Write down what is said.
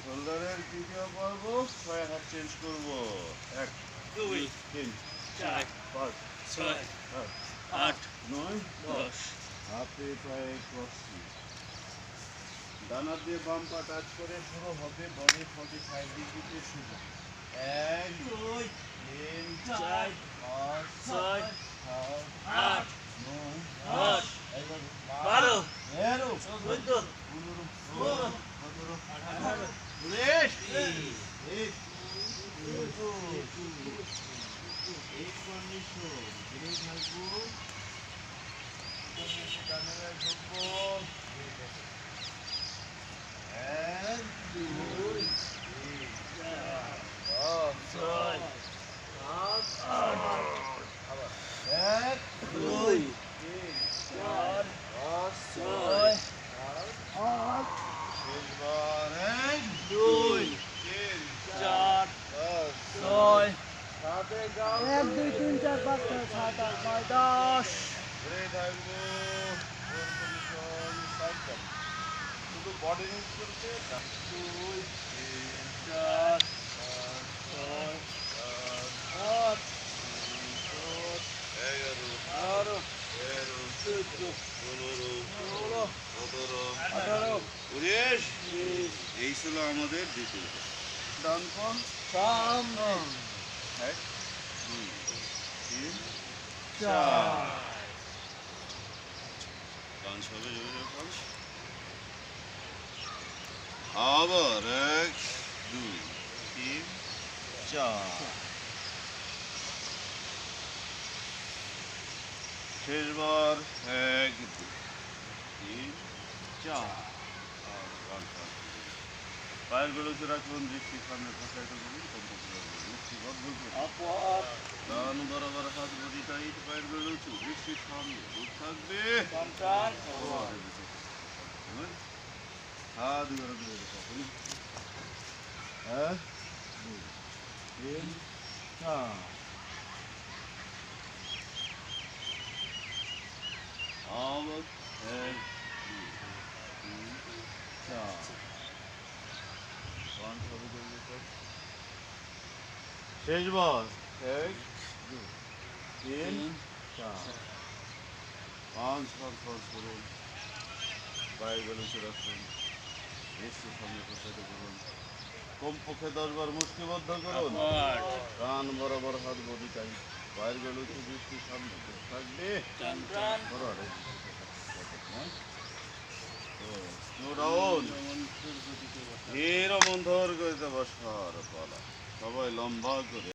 শোল্ডারের দ্বিতীয় পর্ব, 6 হাত চেঞ্জ করব। 1 2 3 4 5 6 7 8 9 10। হাতে পায়ে ক্রসি, ডান হাত দিয়ে বাম পা টাচ করে শুরু হবে বডি 45 ডিগ্রিতে সোজা। 1 2 3 4 5 6 7 8 9 10 11 12 13 14 15 16 17 18 এই কন্ডিশন ধীরে থাকবো, ডানে ঢুকবো। 1 2 3 4 5 6 7 8 আবার 1 2 3 4 5 6 7 8 শেষবার 1 2 3 4 5 6 সাথে গাও 1 2 3 4 5 6 7 8 9 10। ঘুরে থাকবো। সাইকেল শুধু বডি নিউজ করতে 2 3 4 5 6 7 8 11 12 13 14 15 16 17 18 19 এই ছিল আমাদের দ্বিতীয় ডান কোণ সামনে 1 2 3 4 পাঁচ হবে জোরে পাঁচ। আবার 1 2 3 4 শেষবার 1 2 3 4 পায়ের বেরোতে রাখুন, দৃষ্টি সামনে প্রসারিত করুন, মুক্তি বদ্ধ করুন। ডান বরাবর হাত বডি টাইট, পায়ের বেরোচ্ছে, দৃষ্টি সামনে বুক থাকবে। হাত ঘরে ধরে রাখুন। 1 2 3 4 আবার 1 2 3 4 শেষবার 1 2 3 4 5 6 করুন, পায়ের বেলুচে রাখুন, দৃষ্টি সামনে প্রসারিত করুন, কমপক্ষে 10 বার মুষ্টিবদ্ধ করুন। কান বরাবর হাত বডি টাইট, পায়ের বেলুচে, দৃষ্টি সামনে থাকবে। ধীর মন্থর করে বসার পালা, সবাই লম্বা করে।